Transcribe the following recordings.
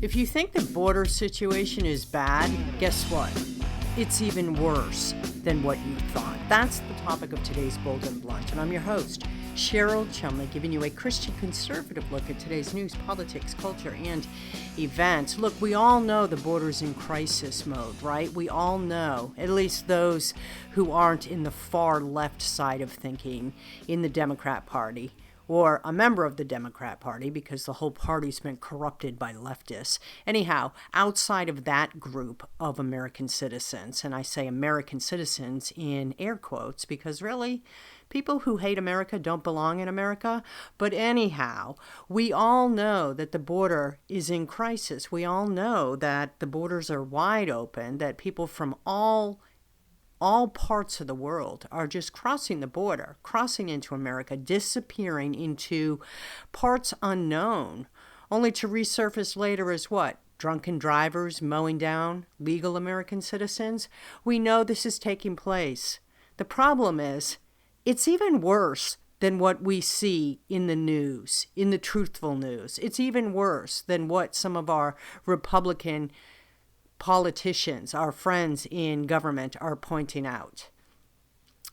If you think the border situation is bad, guess what? It's even worse than what you thought. That's the topic of today's Bold and Blunt, and I'm your host, Cheryl Chumley, giving you a Christian conservative look at today's news, politics, culture, and events. Look, we all know the border's in crisis mode, right? We all know, at least those who aren't in the far left side of thinking in the Democrat Party, or a member of the Democrat Party, because the whole party's been corrupted by leftists. Anyhow, outside of that group of American citizens, and I say American citizens in air quotes, because really, people who hate America don't belong in America. But anyhow, we all know that the border is in crisis. We all know that the borders are wide open, that people from all parts of the world are just crossing the border, crossing into America, disappearing into parts unknown, only to resurface later as what? Drunken drivers mowing down legal American citizens? We know this is taking place. The problem is, it's even worse than what we see in the news, in the truthful news. It's even worse than what some of our Republican politicians, our friends in government, are pointing out.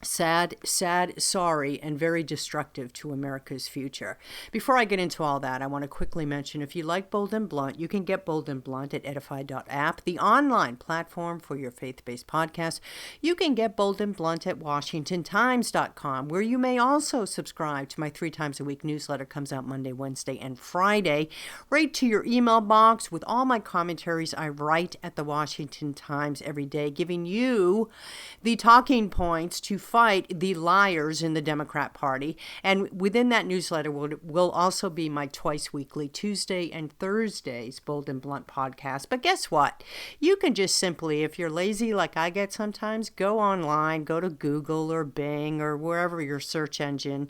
Sad, sorry, and very destructive to America's future. Before I get into all that, I want to quickly mention, if you like Bold and Blunt, you can get Bold and Blunt at edify.app, the online platform for your faith-based podcast. You can get Bold and Blunt at washingtontimes.com, where you may also subscribe to my 3 times a week newsletter. Comes out Monday, Wednesday, and Friday, right to your email box with all my commentaries I write at the Washington Times every day, giving you the talking points to fight the liars in the Democrat Party. And within that newsletter will also be my twice weekly Tuesday and Thursdays Bold and Blunt podcast. But guess what? You can just simply, if you're lazy like I get sometimes, go online, go to Google or Bing or wherever your search engine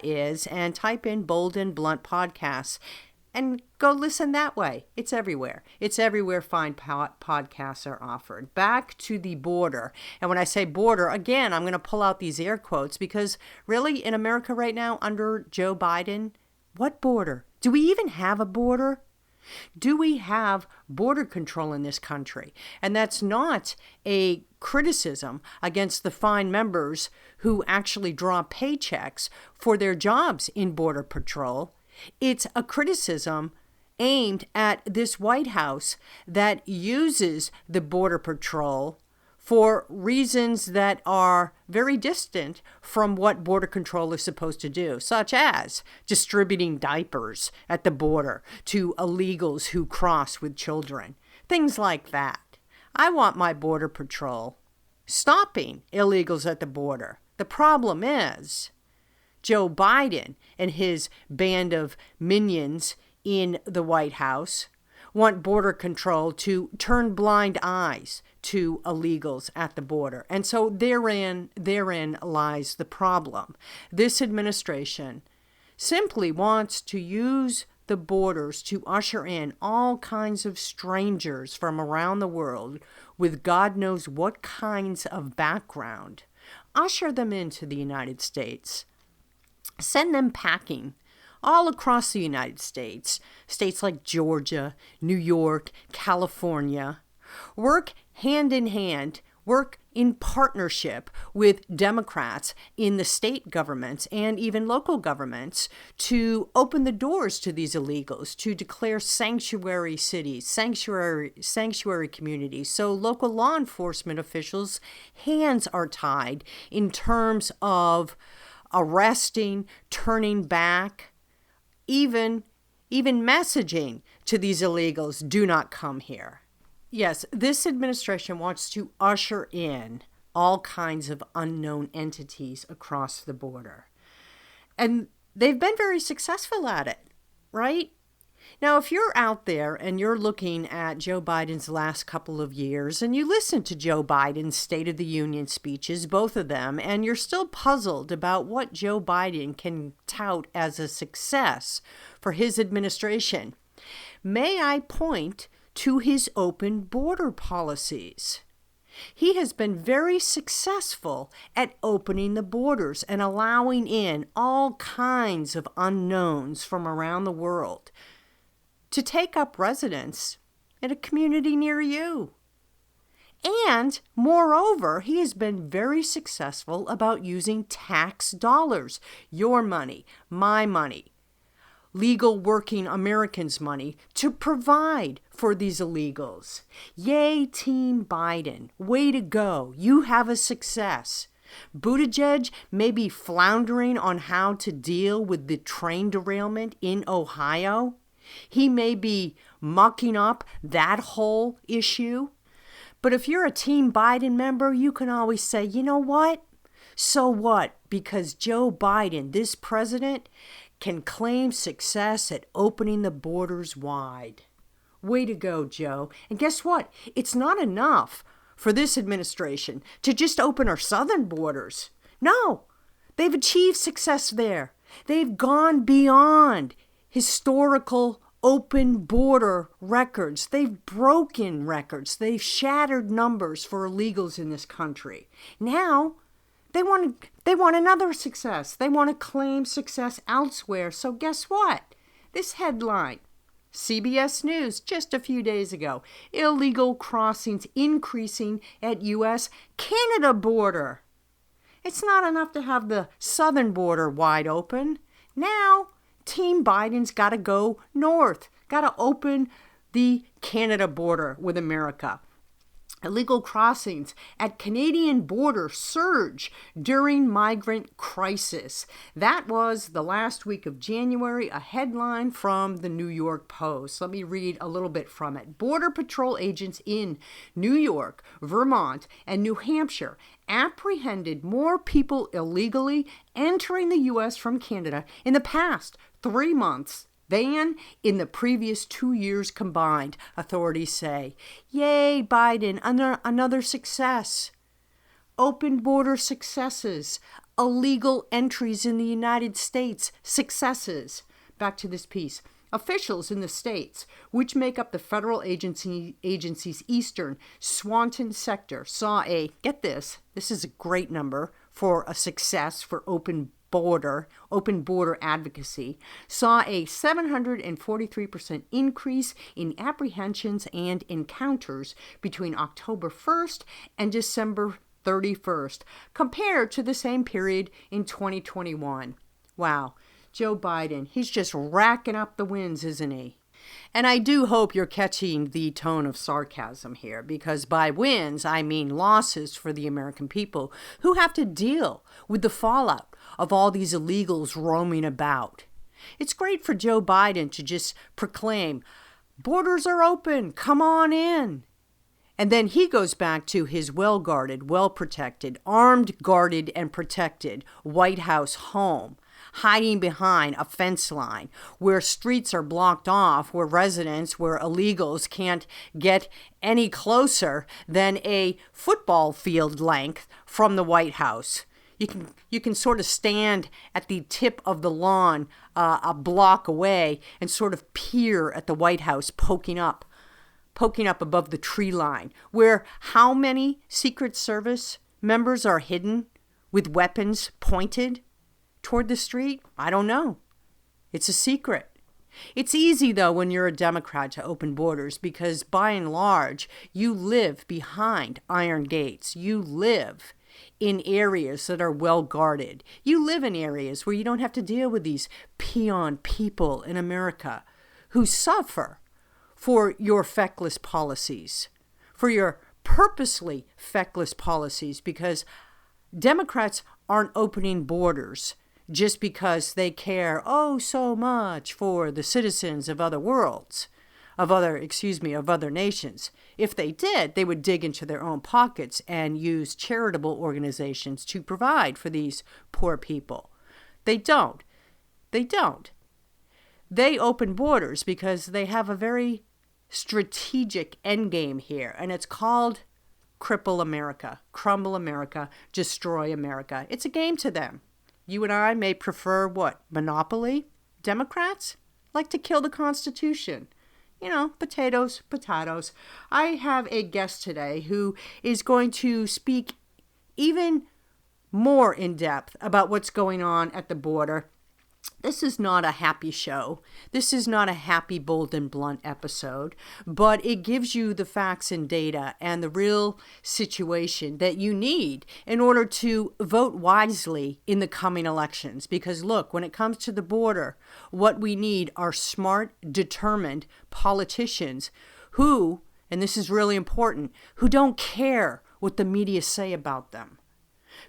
is, and type in Bold and Blunt podcasts. And go listen that way. It's everywhere. It's everywhere fine podcasts are offered. Back to the border. And when I say border, again, I'm going to pull out these air quotes because really in America right now under Joe Biden, what border? Do we even have a border? Do we have border control in this country? And that's not a criticism against the fine members who actually draw paychecks for their jobs in Border Patrol. It's a criticism aimed at this White House that uses the Border Patrol for reasons that are very distant from what Border Control is supposed to do, such as distributing diapers at the border to illegals who cross with children, things like that. I want my Border Patrol stopping illegals at the border. The problem is, Joe Biden and his band of minions in the White House want Border Control to turn blind eyes to illegals at the border. And so therein lies the problem. This administration simply wants to use the borders to usher in all kinds of strangers from around the world with God knows what kinds of background, usher them into the United States. Send them packing all across the United States, states like Georgia, New York, California. Work hand in hand, work in partnership with Democrats in the state governments and even local governments to open the doors to these illegals, to declare sanctuary cities, sanctuary communities, so local law enforcement officials' hands are tied in terms of arresting, turning back, even messaging to these illegals, do not come here. Yes, this administration wants to usher in all kinds of unknown entities across the border. And they've been very successful at it, right? Now, if you're out there and you're looking at Joe Biden's last couple of years and you listen to Joe Biden's State of the Union speeches, both of them, and you're still puzzled about what Joe Biden can tout as a success for his administration, may I point to his open border policies. He has been very successful at opening the borders and allowing in all kinds of unknowns from around the world. to take up residence in a community near you. And moreover, he has been very successful about using tax dollars, your money, my money, legal working Americans' money, to provide for these illegals. Yay, Team Biden. Way to go. You have a success. Buttigieg may be floundering on how to deal with the train derailment in Ohio. He may be mucking up that whole issue. But if you're a Team Biden member, you can always say, you know what? So what? Because Joe Biden, this president, can claim success at opening the borders wide. Way to go, Joe. And guess what? It's not enough for this administration to just open our southern borders. No, they've achieved success there. They've gone beyond historical open border records. They've broken records. They've shattered numbers for illegals in this country. Now, they want another success. They want to claim success elsewhere. So guess what? This headline, CBS News just a few days ago, illegal crossings increasing at U.S.-Canada border. It's not enough to have the southern border wide open. Now, Team Biden's got to go north, got to open the Canada border with America. Illegal crossings at Canadian border surge during migrant crisis. That was the last week of January, a headline from the New York Post. Let me read a little bit from it. Border Patrol agents in New York, Vermont, and New Hampshire apprehended more people illegally entering the U.S. from Canada in the past 3 months than in the previous 2 years combined, authorities say. Yay, Biden, another success. Open border successes. Illegal entries in the United States, successes. Back to this piece. Officials in the states, which make up the federal agency's eastern Swanton sector, saw get this is a great number for a success for open border advocacy, saw a 743% increase in apprehensions and encounters between October 1st and December 31st, compared to the same period in 2021. Wow, Joe Biden, he's just racking up the wins, isn't he? And I do hope you're catching the tone of sarcasm here, because by wins, I mean losses for the American people who have to deal with the fallout of all these illegals roaming about. It's great for Joe Biden to just proclaim, borders are open, come on in. And then he goes back to his well-guarded, well-protected, armed, guarded, and protected White House home, hiding behind a fence line where streets are blocked off, where illegals can't get any closer than a football field length from the White House. You can sort of stand at the tip of the lawn a block away and sort of peer at the White House poking up above the tree line, where how many Secret Service members are hidden with weapons pointed toward the street? I don't know. It's a secret. It's easy, though, when you're a Democrat to open borders because, by and large, you live behind iron gates. You live in areas that are well guarded. You live in areas where you don't have to deal with these peon people in America who suffer for your feckless policies, for your purposely feckless policies, because Democrats aren't opening borders just because they care so much for the citizens of other worlds, of other nations. If they did, they would dig into their own pockets and use charitable organizations to provide for these poor people. They don't. They open borders because they have a very strategic endgame here, and it's called cripple America, crumble America, destroy America. It's a game to them. You and I may prefer what? Monopoly? Democrats like to kill the Constitution. Potatoes. I have a guest today who is going to speak even more in depth about what's going on at the border This is not a happy show. This is not a happy, bold, and blunt episode, but it gives you the facts and data and the real situation that you need in order to vote wisely in the coming elections. Because look, when it comes to the border, what we need are smart, determined politicians who, and this is really important, who don't care what the media say about them.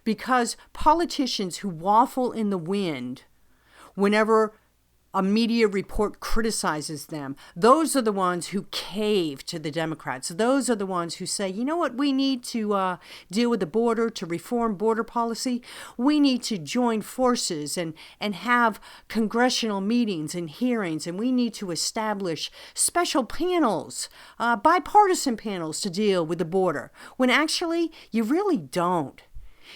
Because politicians who waffle in the wind whenever a media report criticizes them, those are the ones who cave to the Democrats. Those are the ones who say, you know what, we need to deal with the border, to reform border policy. We need to join forces and have congressional meetings and hearings, and we need to establish special panels, bipartisan panels to deal with the border, when actually you really don't.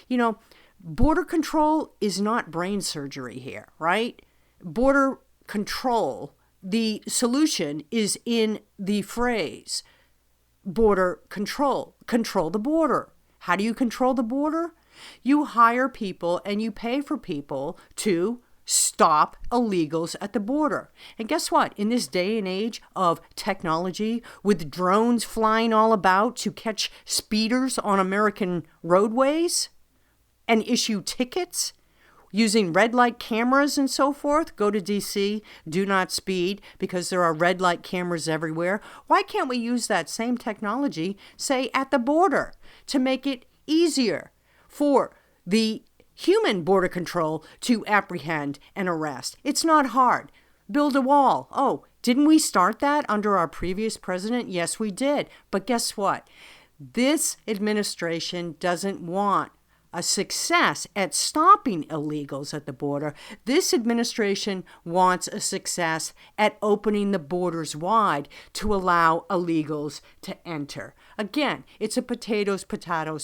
You know, border control is not brain surgery here, right? Border control, the solution is in the phrase border control. Control the border. How do you control the border? You hire people and you pay for people to stop illegals at the border. And guess what? In this day and age of technology, with drones flying all about to catch speeders on American roadways, and issue tickets using red light cameras and so forth. Go to DC, do not speed, because there are red light cameras everywhere. Why can't we use that same technology, say, at the border to make it easier for the human border control to apprehend and arrest? It's not hard. Build a wall. Oh, didn't we start that under our previous president? Yes, we did. But guess what? This administration doesn't want a success at stopping illegals at the border. This administration wants a success at opening the borders wide to allow illegals to enter. Again, it's a potatoes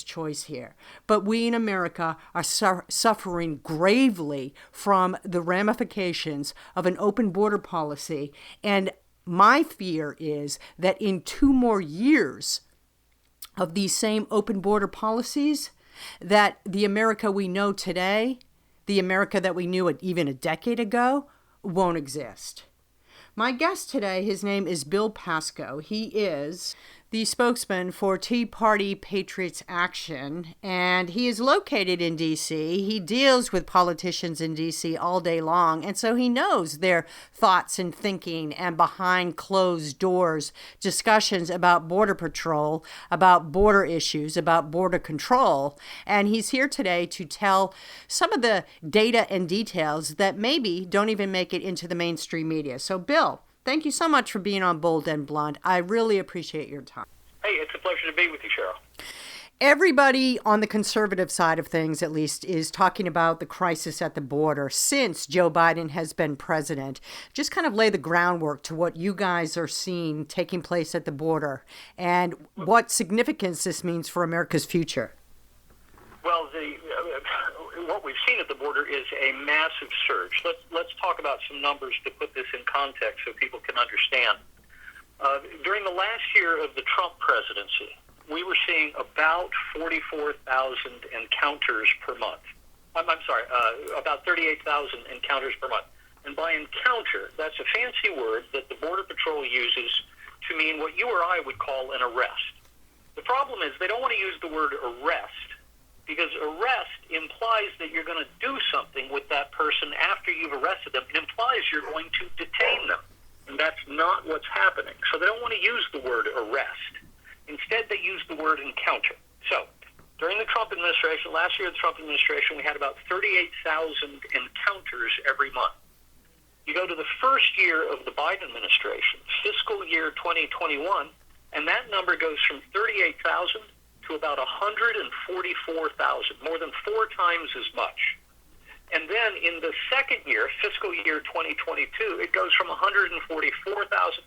choice here. But we in America are suffering gravely from the ramifications of an open border policy. And my fear is that in 2 more years of these same open border policies, that the America we know today, the America that we knew even a decade ago, won't exist. My guest today, his name is Bill Pascoe. He is the spokesman for Tea Party Patriots Action, and he is located in D.C. He deals with politicians in D.C. all day long, and so he knows their thoughts and thinking and behind closed doors discussions about border patrol, about border issues, about border control. And he's here today to tell some of the data and details that maybe don't even make it into the mainstream media. So, Bill, thank you so much for being on Bold and Blunt. I really appreciate your time. Hey, it's a pleasure to be with you, Cheryl. Everybody on the conservative side of things, at least, is talking about the crisis at the border since Joe Biden has been president. Just kind of lay the groundwork to what you guys are seeing taking place at the border and what significance this means for America's future. Well, what we've seen at the border is a massive surge. Let's talk about some numbers to put this in context so people can understand. During the last year of the Trump presidency, we were seeing about 44,000 encounters per month. About 38,000 encounters per month. And by encounter, that's a fancy word that the Border Patrol uses to mean what you or I would call an arrest. The problem is they don't want to use the word arrest, because arrest implies that you're going to do something with that person after you've arrested them. It implies you're going to detain them. And that's not what's happening. So they don't want to use the word arrest. Instead, they use the word encounter. So during the Trump administration, last year, the Trump administration, we had about 38,000 encounters every month. You go to the first year of the Biden administration, fiscal year 2021, and that number goes from 38,000 to about 144,000, more than 4 times as much. And then in the second year, fiscal year 2022, it goes from 144,000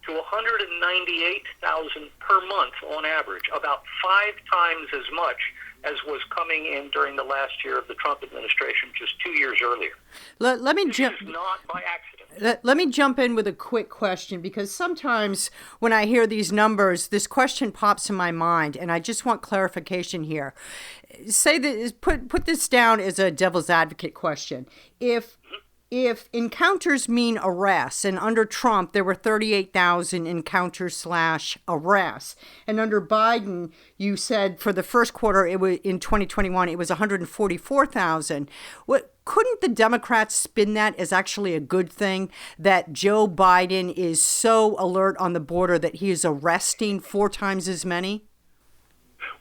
to 198,000 per month on average, about 5 times as much as was coming in during the last year of the Trump administration, just 2 years earlier. Let me jump. This is not by accident. Let me jump in with a quick question, because sometimes when I hear these numbers, this question pops in my mind, and I just want clarification here. Say that, put this down as a devil's advocate question. If if encounters mean arrests, and under Trump there were 38,000 encounters / arrests, and under Biden you said for the first quarter it was in 2021 it was 144,000. What couldn't the Democrats spin that as actually a good thing, that Joe Biden is so alert on the border that he is arresting 4 times as many?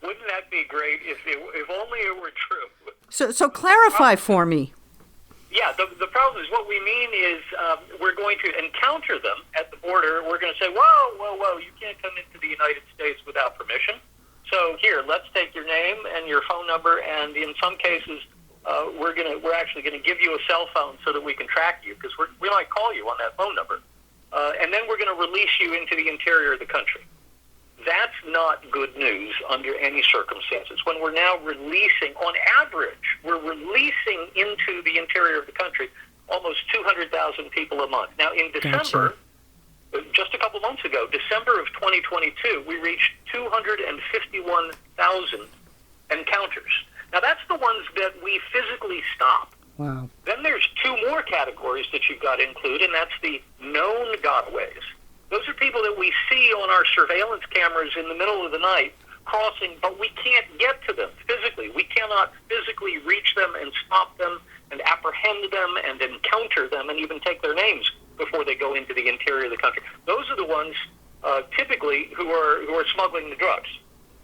Wouldn't that be great if only it were true? So clarify for me. Yeah, the problem is what we mean is we're going to encounter them at the border. We're going to say, whoa, you can't come into the United States without permission. So here, let's take your name and your phone number, and in some cases, we're actually going to give you a cell phone so that we can track you, because we might call you on that phone number, and then we're going to release you into the interior of the country. That's not good news under any circumstances. When we're now releasing, on average, we're releasing into the interior of the country almost 200,000 people a month. Now, in December, just a couple months ago, December of 2022, we reached 251,000 encounters. Now, that's the ones that we physically stop. Wow. Then there's 2 more categories that you've got to include, and that's the known gotaways. Those are people that we see on our surveillance cameras in the middle of the night crossing, but we can't get to them physically. We cannot physically reach them and stop them and apprehend them and encounter them and even take their names before they go into the interior of the country. Those are the ones typically who are smuggling the drugs.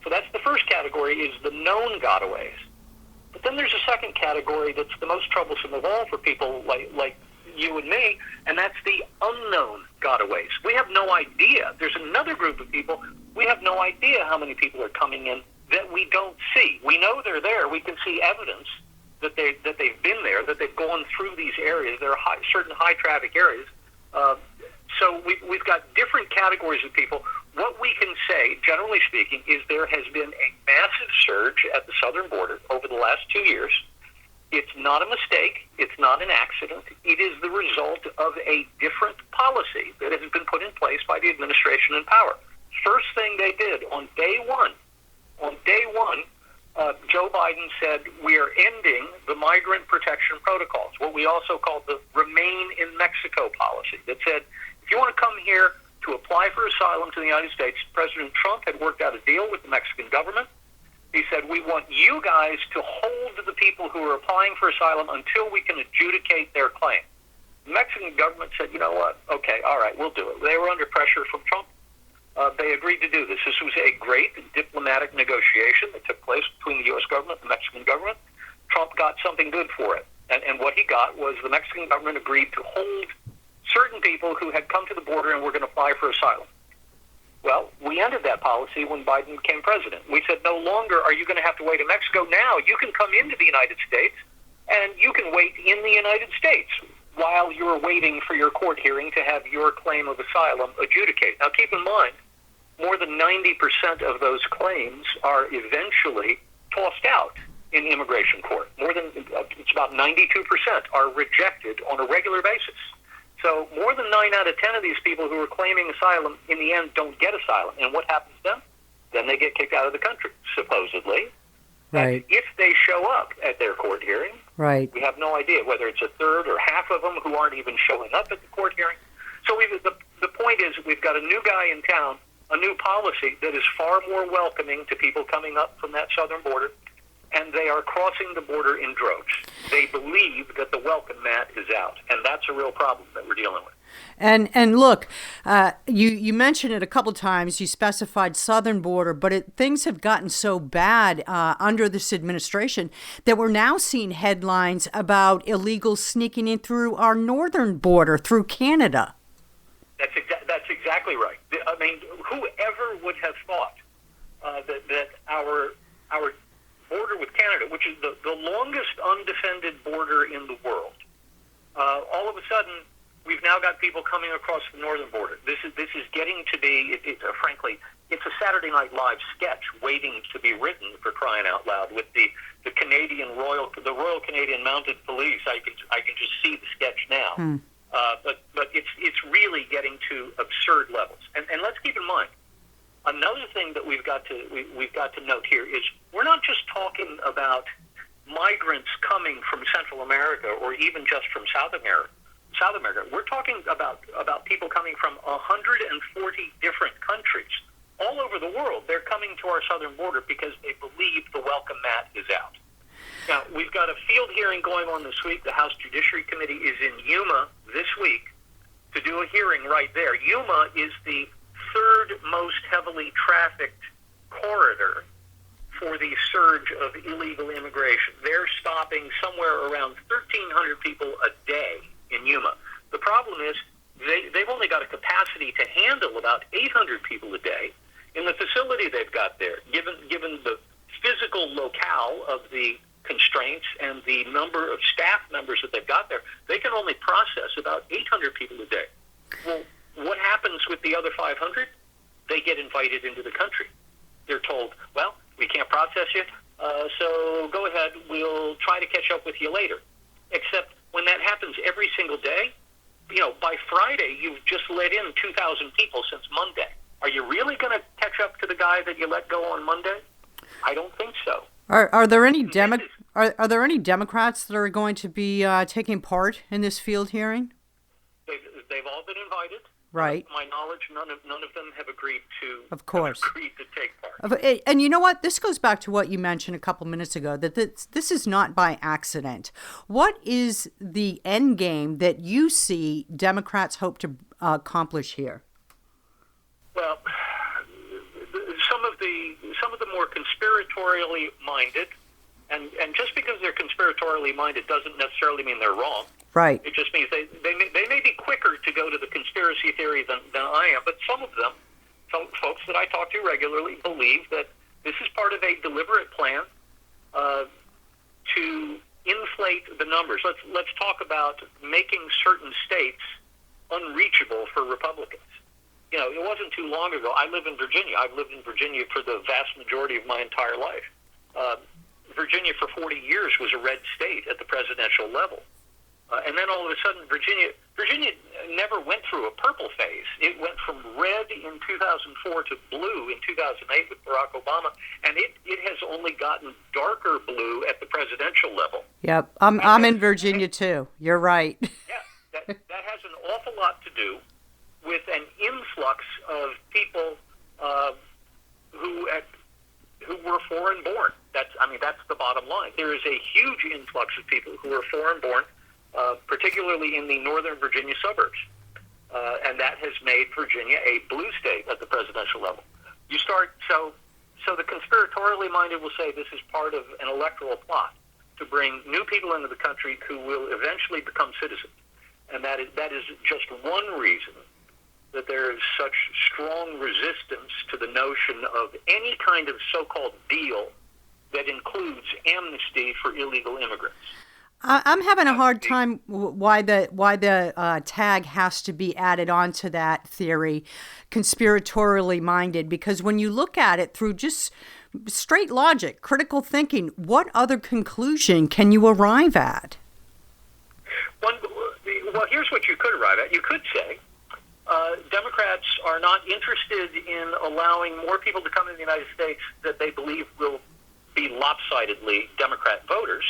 So that's the first category, is the known gotaways. But then there's a second category that's the most troublesome of all for people like you and me, and that's the unknown gotaways. We have no idea. There's another group of people. We have no idea how many people are coming in that we don't see. We know they're there. We can see evidence that they've been there, that they've gone through these areas. There are certain high traffic areas. So we've got different categories of people. What we can say, generally speaking, is there has been a massive surge at the southern border over the last 2 years. It's not a mistake. It's not an accident. It is the result of a different policy that has been put in place by the administration in power. First thing they did on day one, Joe Biden said, we are ending the migrant protection protocols, what we also call the Remain in Mexico policy, that said, if you want to come here to apply for asylum to the United States, President Trump had worked out a deal with the Mexican government. He said, we want you guys to hold the people who are applying for asylum until we can adjudicate their claim. The Mexican government said, you know what, okay, all right, we'll do it. They were under pressure from Trump. They agreed to do this. This was a great diplomatic negotiation that took place between the U.S. government and the Mexican government. Trump got something good for it. And what he got was the Mexican government agreed to hold certain people who had come to the border and were going to apply for asylum. Well, we ended that policy when Biden became president. We said, no longer are you going to have to wait in Mexico. Now you can come into the United States, and you can wait in the United States while you're waiting for your court hearing to have your claim of asylum adjudicated. Now, keep in mind, more than 90% of those claims are eventually tossed out in immigration court. It's about 92% are rejected on a regular basis. So more than 9 out of 10 of these people who are claiming asylum in the end don't get asylum. And what happens then? Then they get kicked out of the country, supposedly. Right. And if they show up at their court hearing, right, we have no idea whether it's a third or half of them who aren't even showing up at the court hearing. So the point is, we've got a new guy in town, a new policy that is far more welcoming to people coming up from that southern border, and they are crossing the border in droves. They believe that the welcome mat is out, and that's a real problem that we're dealing with. And look, you mentioned it a couple times. You specified southern border, but things have gotten so bad under this administration that we're now seeing headlines about illegals sneaking in through our northern border, through Canada. That's exactly right. I mean, whoever would have thought that our border with Canada, which is the longest undefended border in the world, all of a sudden we've now got people coming across the northern border. This is getting to be, frankly, it's a Saturday Night Live sketch waiting to be written, for crying out loud, with the Royal Canadian Mounted Police. I can just see the sketch now. But it's really getting to absurd levels. And let's keep in mind, another thing that we've got to note here is we're not just talking about migrants coming from Central America or even just from South America. South America. We're talking about people coming from 140 different countries all over the world. They're coming to our southern border because they believe the welcome mat is out. Now, we've got a field hearing going on this week. The House Judiciary Committee is in Yuma this week to do a hearing right there. Yuma is the third most heavily trafficked corridor for the surge of illegal immigration. They're stopping somewhere around 1,300 people a day in Yuma. The problem is they've only got a capacity to handle about 800 people a day. In the facility they've got there, given the physical locale of the constraints and the number of staff members that they've got there, they can only process about 800 people a day. Well, what happens with the other 500? They get invited into the country. They're told, well, we can't process you, so go ahead, we'll try to catch up with you later. Except when that happens every single day, by Friday, you've just let in 2,000 people since Monday. Are you really going to catch up to the guy that you let go on Monday? I don't think so. Are there any are there any Democrats that are going to be taking part in this field hearing? They've all been invited. Right. To my knowledge, none of them have agreed to. Of course. Agreed to take part. And you know what? This goes back to what you mentioned a couple minutes ago, that this is not by accident. What is the end game that you see Democrats hope to accomplish here? Well, some of the more conspiratorially minded, and just because they're conspiratorially minded doesn't necessarily mean they're wrong. Right. It just means they may be quicker to go to the conspiracy theory than I am, but some of them, some folks that I talk to regularly, believe that this is part of a deliberate plan to inflate the numbers. Let's talk about making certain states unreachable for Republicans. It wasn't too long ago. I live in Virginia. I've lived in Virginia for the vast majority of my entire life. Virginia for 40 years was a red state at the presidential level. And then all of a sudden, Virginia never went through a purple phase. It went from red in 2004 to blue in 2008 with Barack Obama, and it has only gotten darker blue at the presidential level. Yep, I'm in Virginia too. You're right. Yeah, that has an awful lot to do with an influx of people who were foreign born. That's the bottom line. There is a huge influx of people who are foreign born. Particularly in the northern Virginia suburbs. And that has made Virginia a blue state at the presidential level. So the conspiratorially minded will say this is part of an electoral plot to bring new people into the country who will eventually become citizens. And that is just one reason that there is such strong resistance to the notion of any kind of so-called deal that includes amnesty for illegal immigrants. I'm having a hard time why the tag has to be added on to that theory, conspiratorially minded, because when you look at it through just straight logic, critical thinking, what other conclusion can you arrive at? Well, here's what you could arrive at. You could say Democrats are not interested in allowing more people to come to the United States that they believe will be lopsidedly Democrat voters.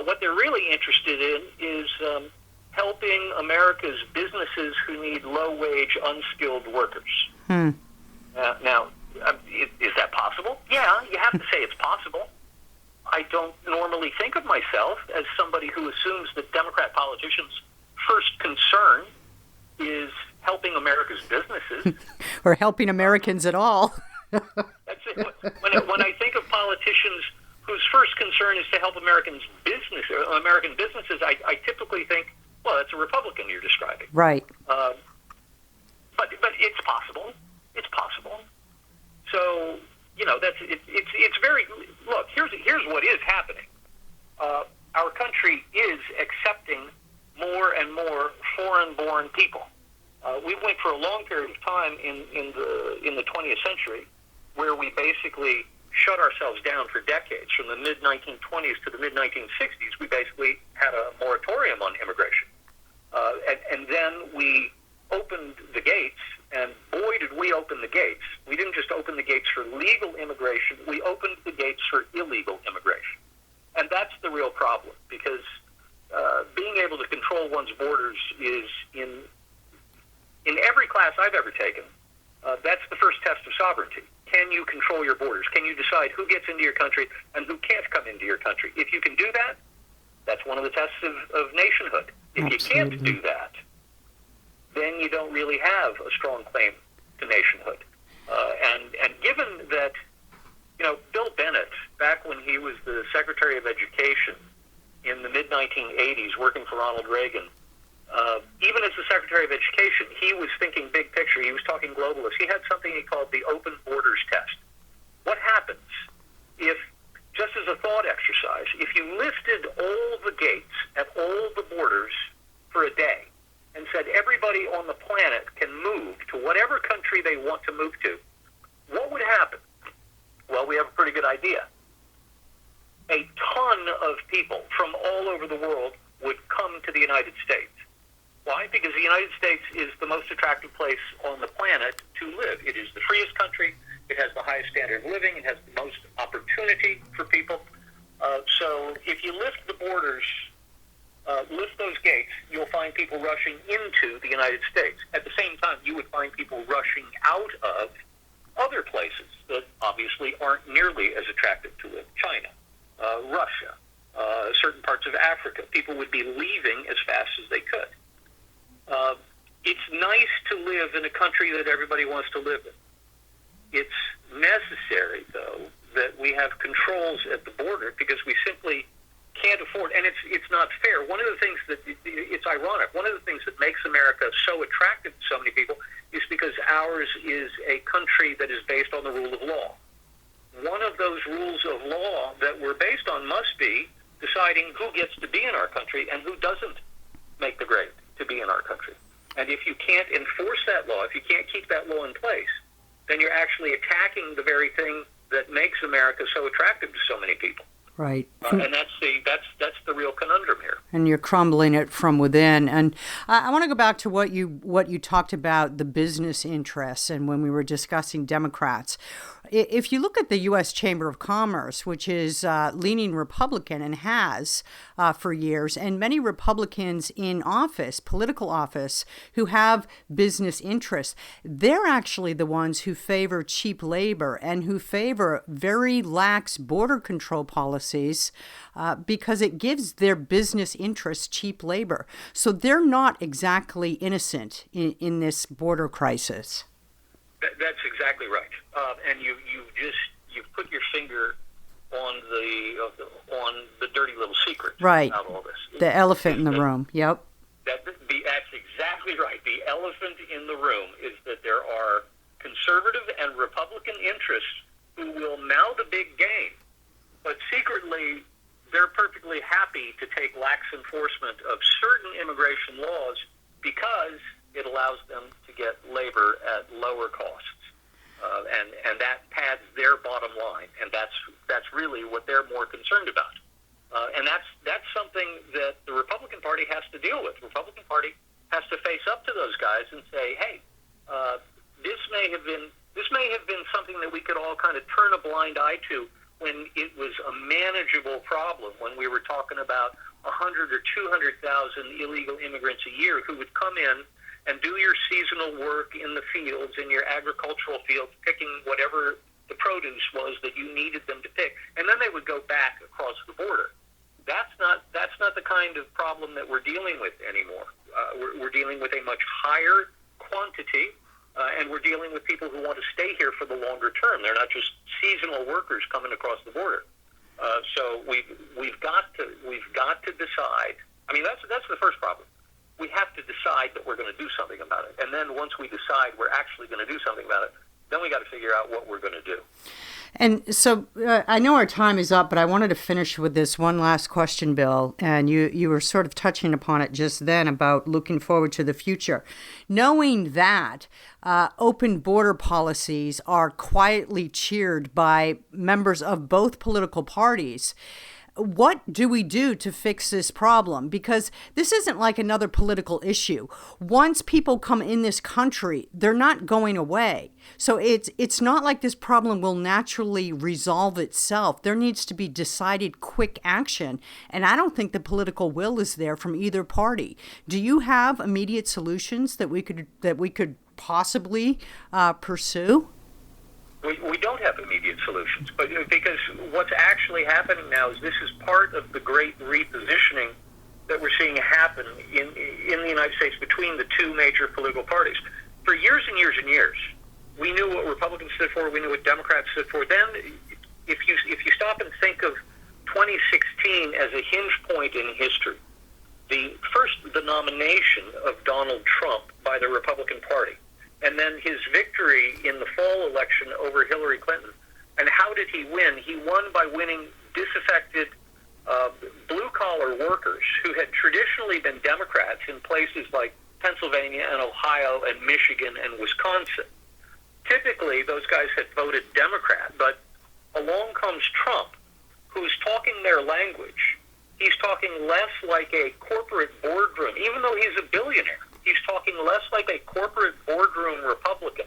What they're really interested in is helping America's businesses who need low-wage, unskilled workers. Now, is that possible? Yeah, you have to say it's possible. I don't normally think of myself as somebody who assumes that Democrat politicians' first concern is helping America's businesses. Or helping Americans at all. That's it. When I think of politicians whose first concern is to help American businesses, I typically think, well, that's a Republican you're describing. Right. But it's possible. It's possible. So, it's very, look, here's what is happening. Our country is accepting more and more foreign-born people. We went for a long period of time in the 20th century where we basically shut ourselves down for decades. From the mid-1920s to the mid-1960s, we basically had a moratorium on immigration. And then we opened the gates, and boy, did we open the gates. We didn't just open the gates for legal immigration, we opened the gates for illegal immigration. And that's the real problem, because being able to control one's borders is in every class I've ever taken. That's the first test of sovereignty. Can you control your borders? Can you decide who gets into your country and who can't come into your country? If you can do that, that's one of the tests of nationhood. If you can't do that, then you don't really have a strong claim to nationhood. And given that, Bill Bennett, back when he was the Secretary of Education in the mid-1980s, working for Ronald Reagan, even as the Secretary of Education, he was thinking big picture. He was talking globalist. He had something he called the open borders test. What happens if, just as a thought exercise, if you lifted all the gates at all the borders for a day and said everybody on the planet can move to whatever country they want to move to, what would happen? Well, we have a pretty good idea. A ton of people from all over the world would come to the United States. Why? Because the United States is the most attractive place on the planet to live. It is the freest country. It has the highest standard of living. It has the most opportunity for people. So if you lift the borders, lift those gates, you'll find people rushing into the United States. At the same time, you would find people rushing out of other places that obviously aren't nearly as attractive to live. China, Russia, certain parts of Africa. People would be leaving as fast as they could. It's nice to live in a country that everybody wants to live in. It's necessary, though, that we have controls at the border because we simply can't afford, and it's not fair. One of the things it's ironic, one of the things that makes America so attractive to so many people is because ours is a country that is based on the rule of law. One of those rules of law that we're based on must be deciding who gets to be in our country and who doesn't make the grade to be in our country. And if you can't enforce that law, if you can't keep that law in place, then you're actually attacking the very thing that makes America so attractive to so many people. Right. And that's the real conundrum here. And you're crumbling it from within. And I want to go back to what you talked about, the business interests, and when we were discussing Democrats. If you look at the U.S. Chamber of Commerce, which is leaning Republican and has for years, and many Republicans in office, political office, who have business interests, they're actually the ones who favor cheap labor and who favor very lax border control policies because it gives their business interests cheap labor. So they're not exactly innocent in this border crisis. That's exactly right, and you've put your finger on the dirty little secret right. about all this. The elephant in the room. Yep. That's exactly right. The elephant in the room is that there are conservative and Republican interests who will mouth a big game, but secretly they're perfectly happy to take lax enforcement of certain immigration laws because it allows them to get labor at lower costs, and that pads their bottom line, and that's really what they're more concerned about, and that's something that the Republican Party has to deal with. The Republican Party has to face up to those guys and say, hey, this may have been something that we could all kind of turn a blind eye to when it was a manageable problem, when we were talking about 100 or 200,000 illegal immigrants a year who would come in and do your seasonal work in the fields, in your agricultural fields, picking whatever the produce was that you needed them to pick, and then they would go back across the border. That's not the kind of problem that we're dealing with anymore. We're dealing with a much higher quantity, and we're dealing with people who want to stay here for the longer term. They're not just seasonal workers coming across the border. So we've got to decide. I mean, that's the first problem. We have to decide that we're going to do something about it. And then once we decide we're actually going to do something about it, then we got to figure out what we're going to do. And so I know our time is up, but I wanted to finish with this one last question, Bill. And you were sort of touching upon it just then about looking forward to the future. Knowing that open border policies are quietly cheered by members of both political parties, what do we do to fix this problem? Because this isn't like another political issue. Once people come in this country, they're not going away. So it's not like this problem will naturally resolve itself. There needs to be decided quick action. And I don't think the political will is there from either party. Do you have immediate solutions that we could possibly pursue? We don't have immediate solutions, but because what's actually happening now is this is part of the great repositioning that we're seeing happen in the United States between the two major political parties. For years and years and years, we knew what Republicans stood for, we knew what Democrats stood for. Then, if you stop and think of 2016 as a hinge point in history, the nomination of Donald Trump by the Republican Party, and then his victory in the fall election over Hillary Clinton. And how did he win? He won by winning disaffected blue-collar workers who had traditionally been Democrats in places like Pennsylvania and Ohio and Michigan and Wisconsin. Typically, those guys had voted Democrat, but along comes Trump, who's talking their language. He's talking less like a corporate boardroom, even though he's a billionaire. He's talking less like a corporate boardroom Republican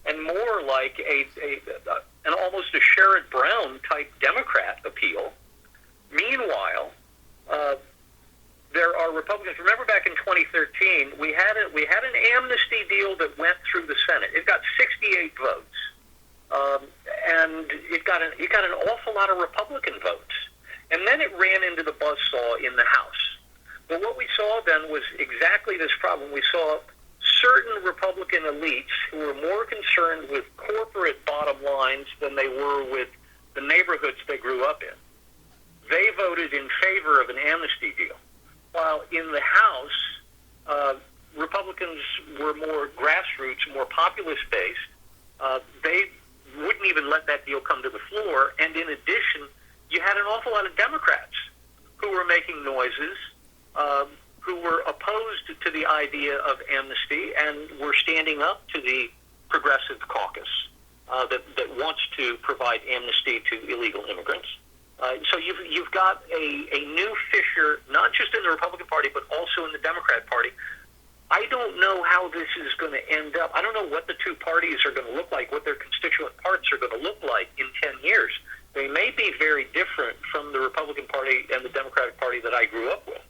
and more like an almost a Sherrod Brown type Democrat appeal. Meanwhile, there are Republicans. Remember back in 2013, we had an amnesty deal that went through the Senate. It got 68 votes, and it got an awful lot of Republican votes. And then it ran into the buzzsaw in the House. But what we saw then was exactly this problem. We saw certain Republican elites who were more concerned with corporate bottom lines than they were with the neighborhoods they grew up in. They voted in favor of an amnesty deal. While in the House, Republicans were more grassroots, more populist-based. They wouldn't even let that deal come to the floor. And in addition, you had an awful lot of Democrats who were making noises, who were opposed to the idea of amnesty and were standing up to the progressive caucus that wants to provide amnesty to illegal immigrants. So you've got a new fissure, not just in the Republican Party, but also in the Democrat Party. I don't know how this is going to end up. I don't know what the two parties are going to look like, what their constituent parts are going to look like in 10 years. They may be very different from the Republican Party and the Democratic Party that I grew up with.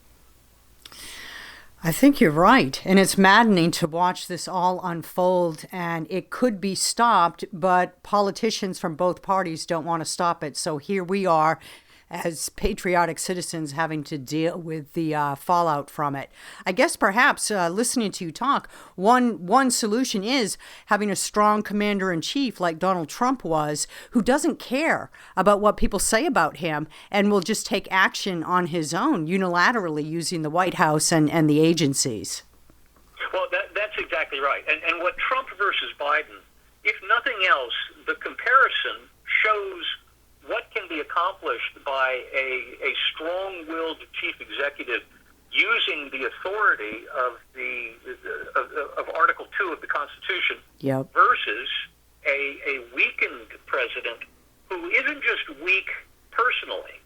I think you're right. And it's maddening to watch this all unfold, and it could be stopped, but politicians from both parties don't want to stop it. So here we are as patriotic citizens having to deal with the fallout from it. I guess perhaps listening to you talk, one solution is having a strong commander-in-chief like Donald Trump was, who doesn't care about what people say about him and will just take action on his own, unilaterally using the White House and the agencies. Well, that's exactly right. And what Trump versus Biden, if nothing else, the comparison shows what can be accomplished by a strong-willed chief executive using the authority of Article 2 of the Constitution versus a weakened president who isn't just weak personally,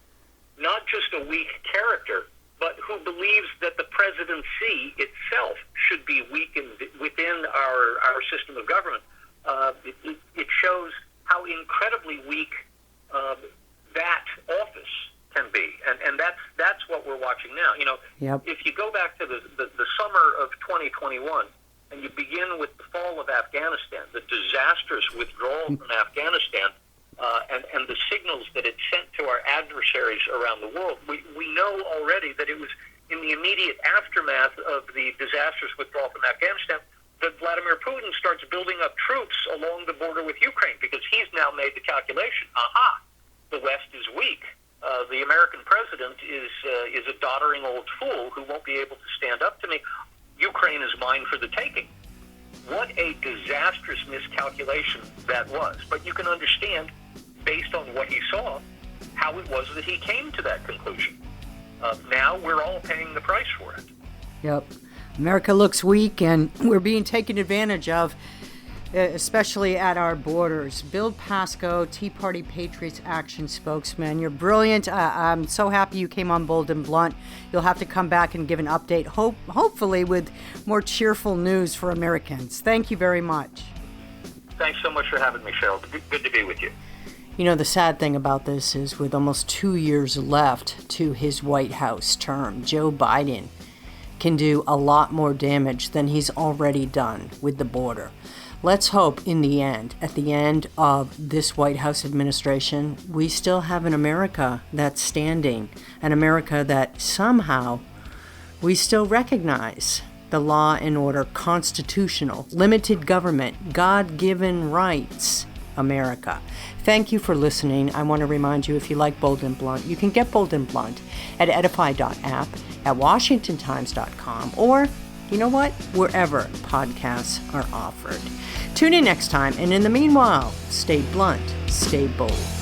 not just a weak character, but who believes that the presidency itself should be weakened within our system of government. It shows how incredibly weak that office can be, and that's what we're watching now. You know, if you go back to the summer of 2021, and you begin with the fall of Afghanistan, the disastrous withdrawal from Afghanistan, and the signals that it sent to our adversaries around the world, we know already that it was in the immediate aftermath of the disastrous withdrawal from Afghanistan that Vladimir Putin starts building up troops along the border with Ukraine, because he's now made the calculation, the West is weak. The American president is a doddering old fool who won't be able to stand up to me. Ukraine is mine for the taking. What a disastrous miscalculation that was. But you can understand, based on what he saw, how it was that he came to that conclusion. Now we're all paying the price for it. Yep. America looks weak, and we're being taken advantage of. especially at our borders. Bill Pascoe, Tea Party Patriots Action Spokesman. You're brilliant. I'm so happy you came on Bold and Blunt. You'll have to come back and give an update, hopefully with more cheerful news for Americans. Thank you very much. Thanks so much for having me, Cheryl. Good to be with you. You know, the sad thing about this is with almost 2 years left to his White House term, Joe Biden can do a lot more damage than he's already done with the border. Let's hope at the end of this White House administration, we still have an America that's standing, an America that somehow we still recognize the law and order, constitutional, limited government, God-given rights America. Thank you for listening. I want to remind you, if you like Bold and Blunt, you can get Bold and Blunt at edify.app, at washingtontimes.com, or, you know what, wherever podcasts are offered. Tune in next time, and in the meanwhile, stay blunt, stay bold.